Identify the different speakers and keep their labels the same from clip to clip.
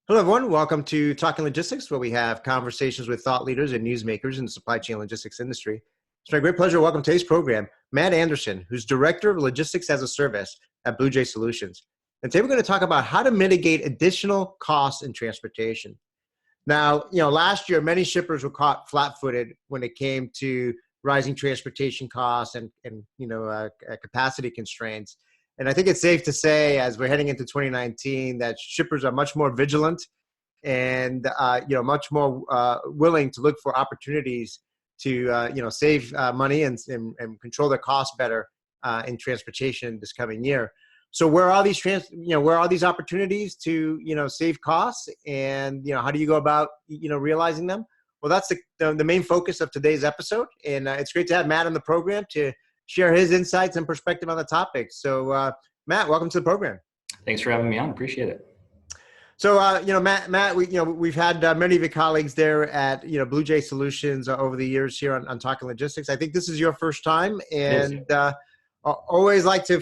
Speaker 1: Hello, everyone. Welcome to Talking Logistics, where we have conversations with thought leaders and newsmakers in the supply chain logistics industry. It's my great pleasure to welcome today's program, Matt Anderson, who's Director of Logistics as a Service at BluJay Solutions. And today we're going to talk about how to mitigate additional costs in transportation. Now, last year, many shippers were caught flat-footed when it came to rising transportation costs and capacity constraints. And I think it's safe to say, as we're heading into 2019, that shippers are much more vigilant and much more willing to look for opportunities to save money and control their costs better in transportation this coming year. So where are these opportunities to save costs, and how do you go about realizing them? Well, that's the main focus of today's episode, and it's great to have Matt on the program to share his insights and perspective on the topic. So, Matt, welcome to the program.
Speaker 2: Thanks for having me on. Appreciate it.
Speaker 1: So, Matt, we've had many of your colleagues there at BluJay Solutions over the years here on Talking Logistics. I think this is your first time, and always like to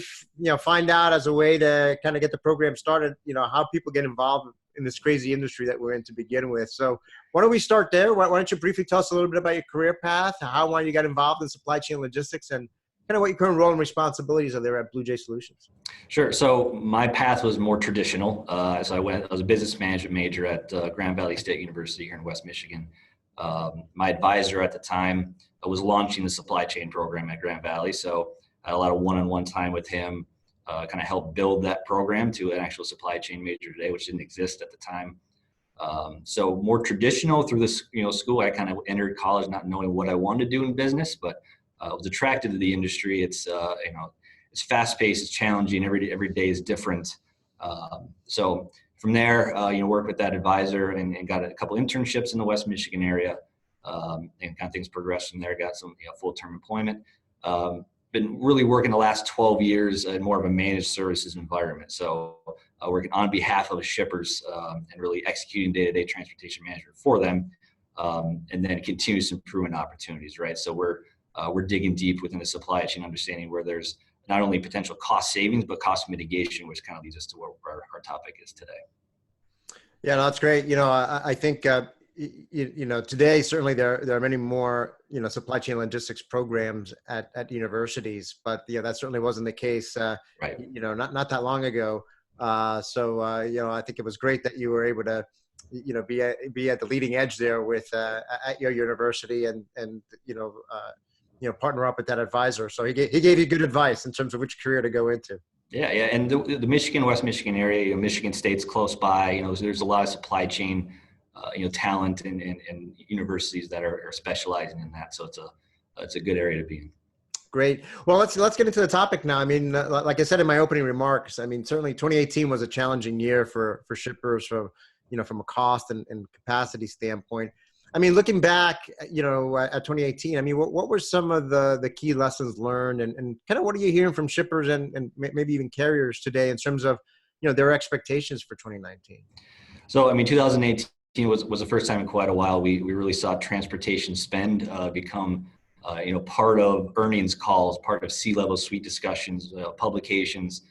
Speaker 1: find out, as a way to kind of get the program started, how people get involved in this crazy industry that we're in to begin with. So why don't we start there? Why don't you briefly tell us a little bit about your career path, how you got involved in supply chain logistics, and kind of what your current role and responsibilities are there at BluJay Solutions?
Speaker 2: Sure. So my path was more traditional. I was a business management major at Grand Valley State University here in West Michigan. My advisor at the time was launching the supply chain program at Grand Valley. So I had a lot of one-on-one time with him, kind of helped build that program to an actual supply chain major today, which didn't exist at the time. So more traditional through this, school. I kind of entered college not knowing what I wanted to do in business, but I was attracted to the industry. It's it's fast-paced, it's challenging. Every day is different. So from there, worked with that advisor and got a couple internships in the West Michigan area, and kind of things progressed from there. Got some full-term employment. Been really working the last 12 years in more of a managed services environment. So working on behalf of shippers and really executing day-to-day transportation management for them, and then continuous improvement opportunities, right? So we're digging deep within the supply chain, understanding where there's not only potential cost savings, but cost mitigation, which kind of leads us to where our topic is today.
Speaker 1: Yeah, no, that's great. I think, today, certainly there are many more, supply chain logistics programs at universities, but, that certainly wasn't the case,
Speaker 2: Right.
Speaker 1: Not that long ago. So I think it was great that you were able to, be at the leading edge there with, at your university and partner up with that advisor. So he gave you good advice in terms of which career to go into.
Speaker 2: Yeah. And the Michigan, West Michigan area, Michigan State's close by, so there's a lot of supply chain, talent and universities that are specializing in that. So it's a good area to be in.
Speaker 1: Great. Well, let's get into the topic now. I mean, like I said in my opening remarks, I mean, certainly 2018 was a challenging year for shippers from a cost and capacity standpoint. I mean, looking back, at 2018, I mean, what were some of the key lessons learned, and kind of what are you hearing from shippers and maybe even carriers today in terms of, their expectations for 2019?
Speaker 2: So, I mean, 2018 was the first time in quite a while we really saw transportation spend become, part of earnings calls, part of C-level suite discussions, publications.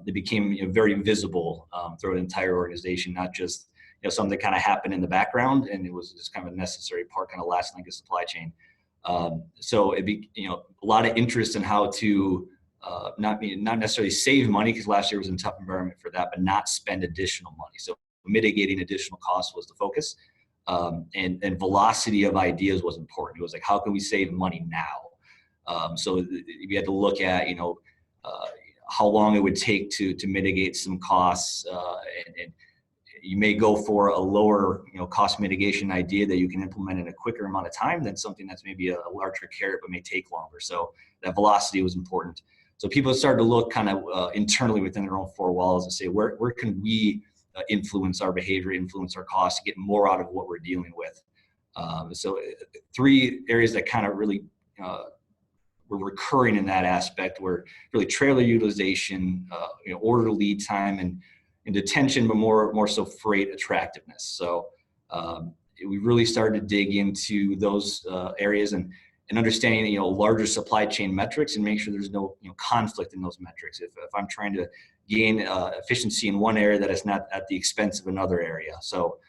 Speaker 2: It became very visible through the entire organization, not just something that kind of happened in the background, and it was just kind of a necessary part, kind of last link of supply chain. So it be a lot of interest in how to not necessarily save money, because last year was a tough environment for that, but not spend additional money. So mitigating additional costs was the focus, and velocity of ideas was important. It was like, how can we save money now? So we had to look at how long it would take to mitigate some costs, and you may go for a lower, cost mitigation idea that you can implement in a quicker amount of time than something that's maybe a larger carrot but may take longer. So that velocity was important. So people started to look kind of internally within their own four walls and say, where can we influence our behavior, influence our costs, to get more out of what we're dealing with? So three areas that kind of really were recurring in that aspect were really trailer utilization, order lead time, and detention, but more so freight attractiveness. So we really started to dig into those areas and understanding larger supply chain metrics, and make sure there's no conflict in those metrics. If I'm trying to gain efficiency in one area that is not at the expense of another area. So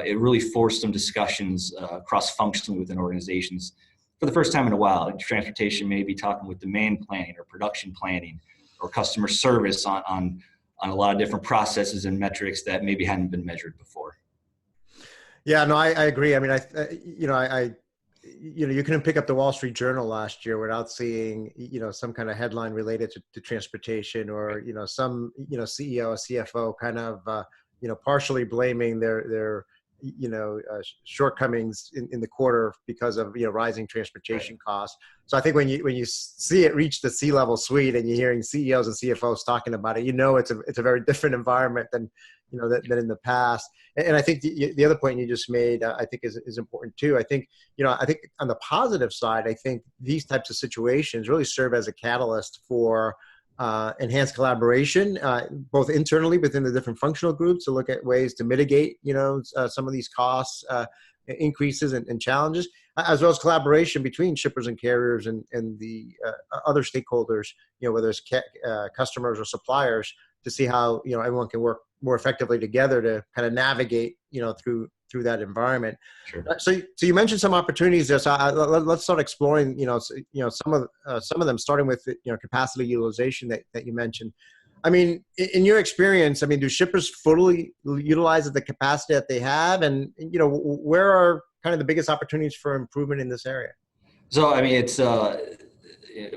Speaker 2: it really forced some discussions cross-functionally within organizations for the first time in a while. Transportation may be talking with demand planning or production planning or customer service on a lot of different processes and metrics that maybe hadn't been measured before.
Speaker 1: Yeah, no, I agree. I mean, you couldn't pick up the Wall Street Journal last year without seeing, some kind of headline related to transportation, or, some, CEO or CFO kind of, partially blaming their shortcomings in the quarter because of, rising transportation costs. So I think when you see it reach the C-level suite and you're hearing CEOs and CFOs talking about it, it's a very different environment than than in the past. And I think the other point you just made, I think is important too. I think on the positive side, I think these types of situations really serve as a catalyst for enhanced collaboration, both internally within the different functional groups to look at ways to mitigate, some of these costs, increases and challenges, as well as collaboration between shippers and carriers and the other stakeholders, whether it's customers or suppliers, to see how everyone can work more effectively together to kind of navigate through that environment.
Speaker 2: Sure.
Speaker 1: So you mentioned some opportunities there. So let's start exploring some of them, starting with capacity utilization that you mentioned. I mean, in your experience, I mean, do shippers fully utilize the capacity that they have, and where are kind of the biggest opportunities for improvement in this area?
Speaker 2: So I mean, it's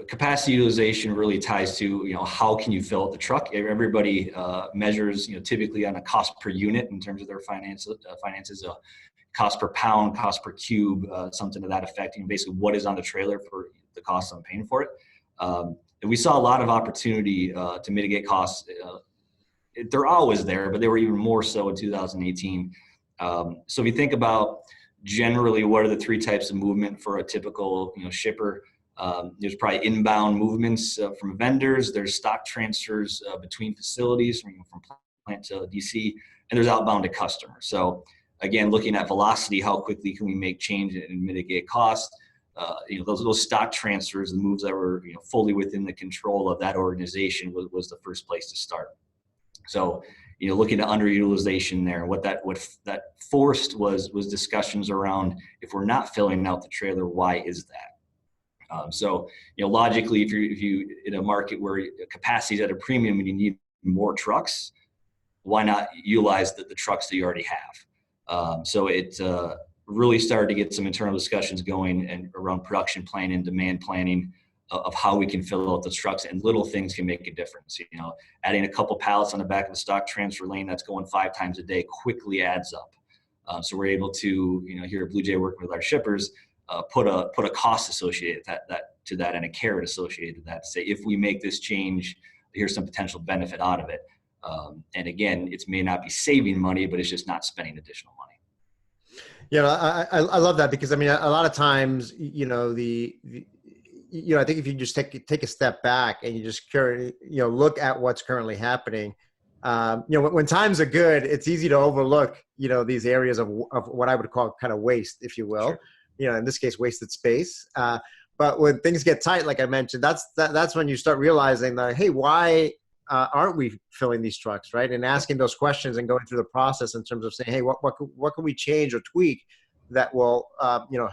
Speaker 2: capacity utilization really ties to how can you fill up the truck. Everybody measures typically on a cost per unit in terms of their finances, cost per pound, cost per cube, something to that effect. Basically what is on the trailer for the cost I'm paying for it. And we saw a lot of opportunity to mitigate costs. They're always there, but they were even more so in 2018. So if you think about generally what are the three types of movement for a typical shipper, there's probably inbound movements from vendors, there's stock transfers between facilities from plant to DC, and there's outbound to customer. So again, looking at velocity, how quickly can we make change and mitigate costs? Those stock transfers, the moves that were fully within the control of that organization was the first place to start. So looking at underutilization there, what that forced was discussions around, if we're not filling out the trailer, why is that? So logically, if you in a market where capacity is at a premium and you need more trucks, why not utilize the trucks that you already have? So it really started to get some internal discussions going and around production planning and demand planning of how we can fill out the trucks, and little things can make a difference. Adding a couple pallets on the back of the stock transfer lane that's going 5 times a day quickly adds up. So we're able to, here at BluJay, working with our shippers, put a cost associated to that and a carrot associated to that, to say, if we make this change, here's some potential benefit out of it. And again, it may not be saving money, but it's just not spending additional money.
Speaker 1: I love that, because I mean, a lot of times, I think if you just take a step back and you just look at what's currently happening, when times are good, it's easy to overlook these areas of what I would call kind of waste, if you will. Sure. In this case, wasted space. But when things get tight, like I mentioned, that's when you start realizing that, hey, why aren't we filling these trucks, right? And asking those questions and going through the process in terms of saying, hey, what can we change or tweak that will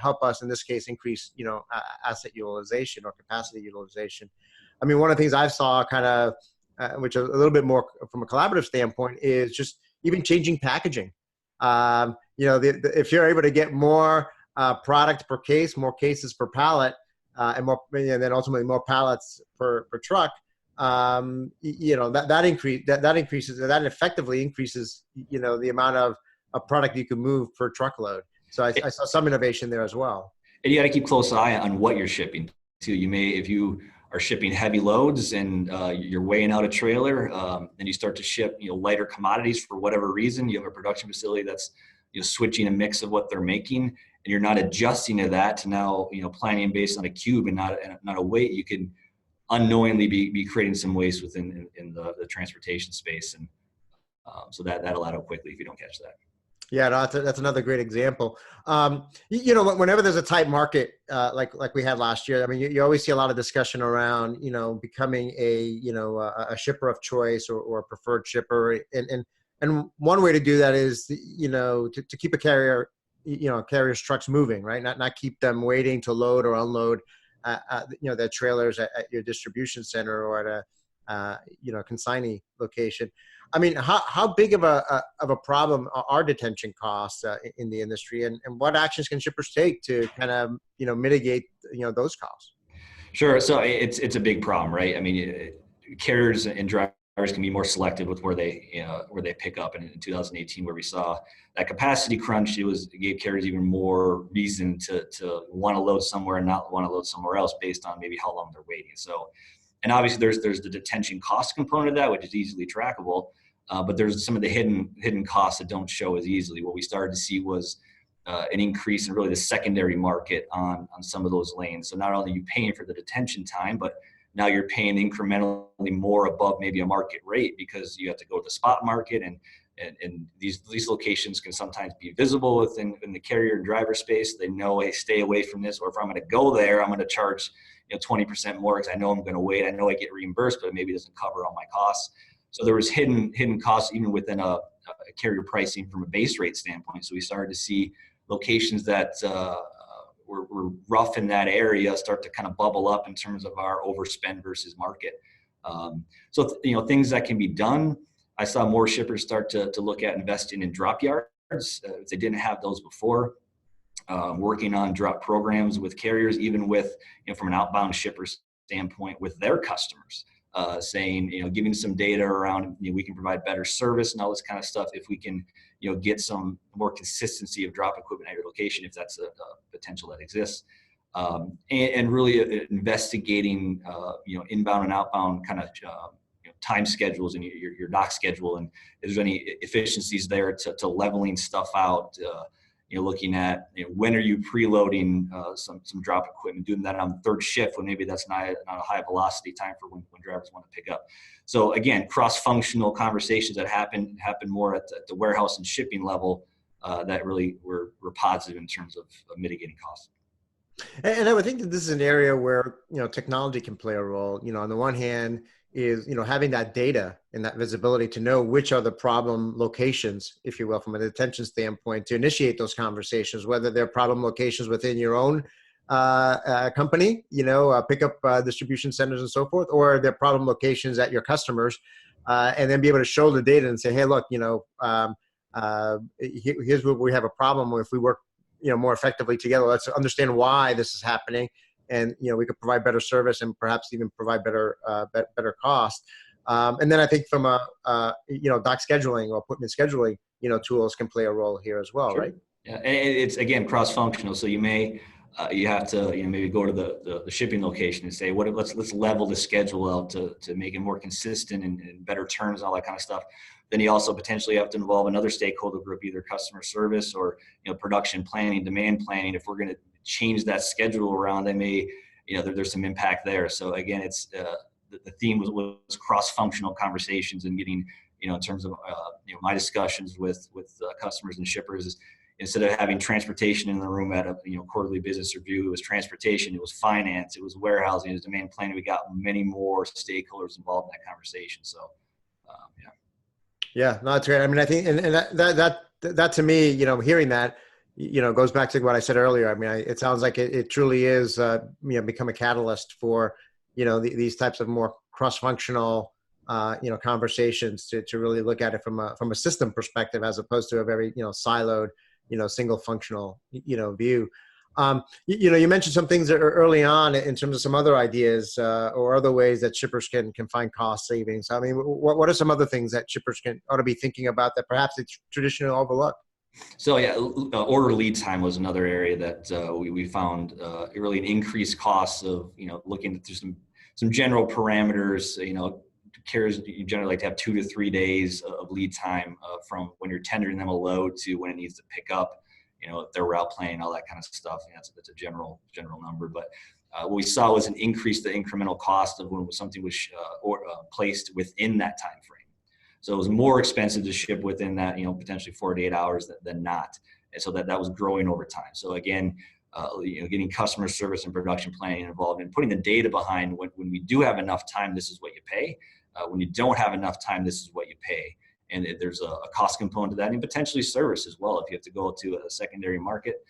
Speaker 1: help us, in this case, increase asset utilization or capacity utilization. I mean, one of the things I saw kind of, which is a little bit more from a collaborative standpoint, is just even changing packaging. If you're able to get more product per case, more cases per pallet, and then ultimately more pallets per truck, that effectively increases the amount of product you can move per truckload. So I saw some innovation there as well.
Speaker 2: And you got to keep close eye on what you're shipping too. If you are shipping heavy loads and you're weighing out a trailer, and you start to ship lighter commodities for whatever reason, you have a production facility that's switching a mix of what they're making, and you're not adjusting to that to now planning based on a cube and not a weight, you can unknowingly be creating some waste within the transportation space, and so that'll add up quickly if you don't catch that.
Speaker 1: Yeah, no, that's another great example. Whenever there's a tight market, like we had last year, I mean, you always see a lot of discussion around, becoming a shipper of choice or a preferred shipper. And one way to do that is, to keep a carrier's trucks moving, right? Not keep them waiting to load or unload, their trailers at your distribution center or at a consignee location. I mean, how big of a problem are detention costs in the industry, and what actions can shippers take to kind of mitigate those costs?
Speaker 2: Sure. So it's a big problem, right? I mean, carriers and drivers can be more selective with where they pick up. And in 2018, where we saw that capacity crunch, it gave carriers even more reason to want to load somewhere and not want to load somewhere else based on maybe how long they're waiting. So, and obviously there's the detention cost component of that, which is easily trackable. But there's some of the hidden costs that don't show as easily. What we started to see was an increase in really the secondary market on some of those lanes. So not only are you paying for the detention time, but now you're paying incrementally more above maybe a market rate because you have to go to the spot market, and these locations can sometimes be visible within the carrier and driver space. They know, hey, stay away from this, or if I'm going to go there, I'm going to charge 20% more because I know I'm going to wait. I know I get reimbursed, but maybe it doesn't cover all my costs. So there was hidden costs even within a carrier pricing from a base rate standpoint. So we started to see locations that were rough in that area start to kind of bubble up in terms of our overspend versus market. So things that can be done. I saw more shippers start to look at investing in drop yards if they didn't have those before. Working on drop programs with carriers, even with from an outbound shipper standpoint with their customers. Saying, giving some data around, we can provide better service and all this kind of stuff if we can, get some more consistency of drop equipment at your location, if that's a potential that exists. And really investigating, inbound and outbound kind of, time schedules and your dock schedule. And if there's any efficiencies there to leveling stuff out, looking at when are you preloading some drop equipment, doing that on third shift when maybe that's not a high velocity time for when drivers want to pick up. So again, cross-functional conversations that happen more at the warehouse and shipping level that really were positive in terms of mitigating costs.
Speaker 1: And I would think that this is an area where technology can play a role. On the one hand, is having that data and that visibility to know which are the problem locations, if you will, from a detention standpoint, to initiate those conversations, whether they're problem locations within your own company, pickup distribution centers and so forth, or they're problem locations at your customers, and then be able to show the data and say, hey, look, here's where we have a problem. If we work more effectively together, let's understand why this is happening. And we could provide better service and perhaps even provide better cost. And then I think from a dock scheduling or equipment scheduling, tools can play a role here as well, sure. Right?
Speaker 2: Yeah, and it's again cross-functional. So you have to maybe go to the shipping location and say, let's level the schedule out to make it more consistent and better terms, all that kind of stuff. Then you also potentially have to involve another stakeholder group, either customer service or production planning, demand planning. If we're going to change that schedule around, they may, there's some impact there. So again, it's the theme was cross-functional conversations and getting, in terms of my discussions with customers and shippers is, instead of having transportation in the room at a quarterly business review, it was transportation, it was finance, it was warehousing, it was demand planning. We got many more stakeholders involved in that conversation. So, yeah.
Speaker 1: Yeah, no, that's great. I mean, I think, and that to me, hearing that, goes back to what I said earlier. I mean, it sounds like it truly is, become a catalyst for, these types of more cross-functional, conversations to really look at it from a system perspective, as opposed to a very, siloed, single functional, view. You mentioned some things early on in terms of some other ideas or other ways that shippers can find cost savings. I mean, what are some other things that shippers ought to be thinking about that perhaps it's traditionally overlooked?
Speaker 2: So yeah, order lead time was another area that we found really an increased cost of looking through some general parameters. Carriers generally like to have 2 to 3 days of lead time from when you're tendering them a load to when it needs to pick up. If they're route planning, all that kind of stuff. That's a general number. But what we saw was an increase the incremental cost of when something was placed within that time frame. So it was more expensive to ship within that, potentially 48 hours than not. And so that was growing over time. So again, getting customer service and production planning involved and putting the data behind when we do have enough time, this is what you pay. When you don't have enough time, this is what you pay. And there's a cost component to that, and potentially service as well. If you have to go to a secondary market,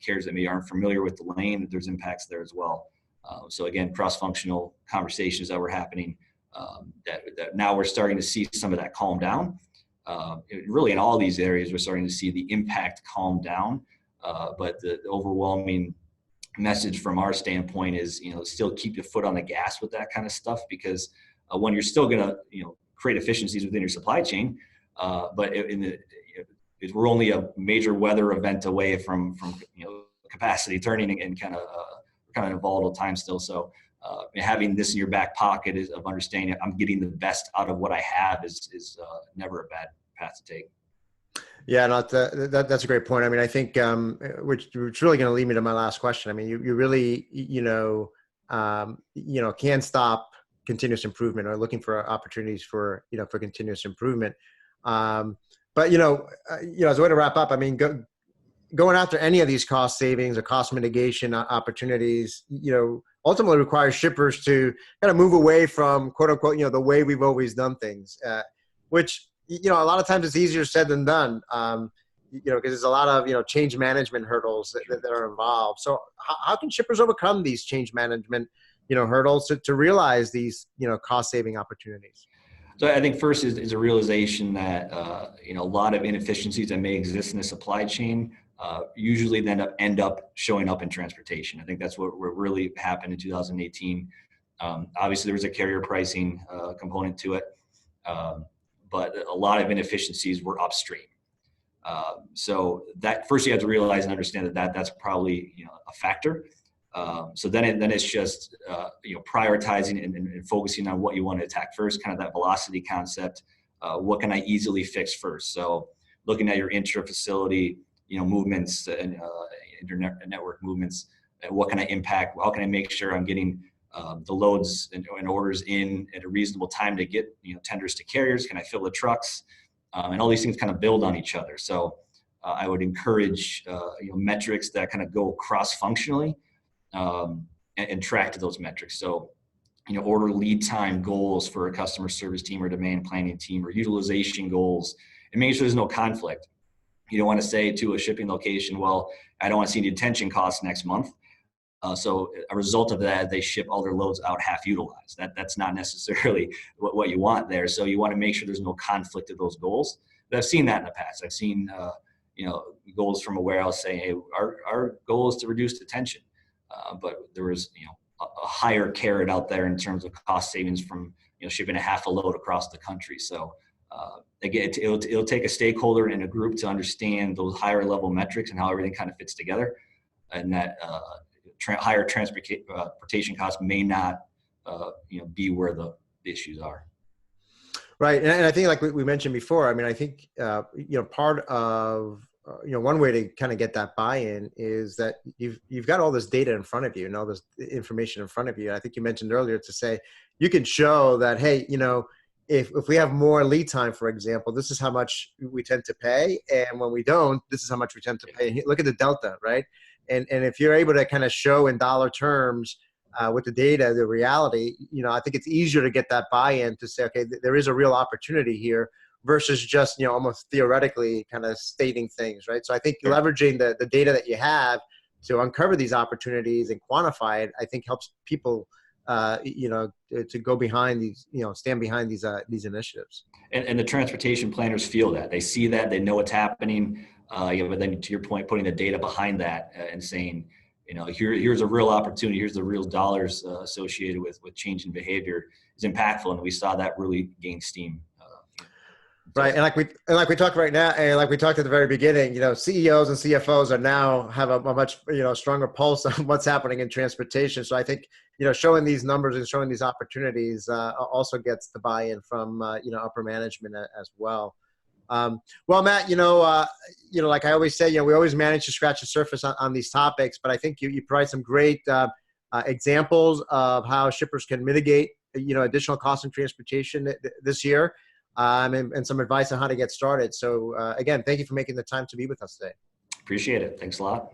Speaker 2: carriers that maybe aren't familiar with the lane, there's impacts there as well. So again, cross-functional conversations that were happening, that now we're starting to see some of that calm down. Really in all these areas, we're starting to see the impact calm down. But the overwhelming message from our standpoint is, still keep your foot on the gas with that kind of stuff, because when you're still going to, create efficiencies within your supply chain, but we're only a major weather event away from capacity turning and kind of a volatile time still. So having this in your back pocket is of understanding I'm getting the best out of what I have is never a bad path to take.
Speaker 1: Yeah, no, that's a great point. I mean, I think which really going to lead me to my last question. I mean, you really can't stop continuous improvement or looking for opportunities for for continuous improvement. But as a way to wrap up, I mean, going after any of these cost savings or cost mitigation opportunities, ultimately requires shippers to kind of move away from quote unquote, the way we've always done things, which, a lot of times it's easier said than done, because there's a lot of, change management hurdles that are involved. So how can shippers overcome these change management, hurdles to realize these, cost saving opportunities?
Speaker 2: So I think first is a realization that, a lot of inefficiencies that may exist in the supply chain usually then end up showing up in transportation. I think that's what really happened in 2018. Obviously, there was a carrier pricing component to it, but a lot of inefficiencies were upstream. So that first you have to realize and understand that's probably a factor. So then it's just prioritizing and focusing on what you want to attack first, kind of that velocity concept. What can I easily fix first? So looking at your intra-facility movements and network movements, what can I impact? How can I make sure I'm getting the loads and orders in at a reasonable time to get tenders to carriers? Can I fill the trucks? And all these things kind of build on each other. So I would encourage metrics that kind of go cross-functionally and track to those metrics. So order lead time goals for a customer service team or demand planning team, or utilization goals, and making sure there's no conflict. You don't want to say to a shipping location, well, I don't want to see any detention costs next month. So a result of that, they ship all their loads out half utilized. That's not necessarily what you want there. So you want to make sure there's no conflict of those goals. But I've seen that in the past. I've seen goals from a warehouse saying, hey, our goal is to reduce detention. But there was a higher carrot out there in terms of cost savings from shipping a half a load across the country. So again, it'll take a stakeholder in a group to understand those higher level metrics and how everything kind of fits together, and that higher transportation costs may not be where the issues are.
Speaker 1: Right, and I think like we mentioned before, I mean, I think part of one way to kind of get that buy-in is that you've got all this data in front of you and all this information in front of you. I think you mentioned earlier to say you can show that, hey, if we have more lead time, for example, this is how much we tend to pay, and when we don't, this is how much we tend to pay. Look at the delta, right? And if you're able to kind of show in dollar terms with the data, the reality, I think it's easier to get that buy-in to say, okay, there is a real opportunity here versus just, almost theoretically kind of stating things, right? So I think leveraging the data that you have to uncover these opportunities and quantify it, I think helps people, to go behind these, stand behind these initiatives.
Speaker 2: And the transportation planners feel that. They see that, they know what's happening. But then to your point, putting the data behind that and saying, here's a real opportunity, here's the real dollars associated with change in behavior is impactful, and we saw that really gain steam.
Speaker 1: Right, and like we talked right now, and like we talked at the very beginning, CEOs and CFOs are now have a much stronger pulse on what's happening in transportation. So I think showing these numbers and showing these opportunities also gets the buy-in from upper management as well. Well, Matt, like I always say, we always manage to scratch the surface on these topics, but I think you provide some great examples of how shippers can mitigate, additional costs in transportation this year. and some advice on how to get started. So again, thank you for making the time to be with us today.
Speaker 2: Appreciate it. Thanks a lot.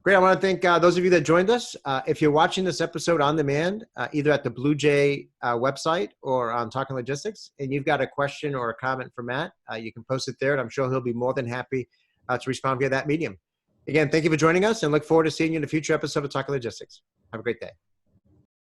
Speaker 1: Great. I want to thank those of you that joined us. If you're watching this episode on demand, either at the BluJay website or on Talking Logistics, and you've got a question or a comment for Matt, you can post it there, and I'm sure he'll be more than happy to respond via that medium. Again, thank you for joining us, and look forward to seeing you in a future episode of Talking Logistics. Have a great day.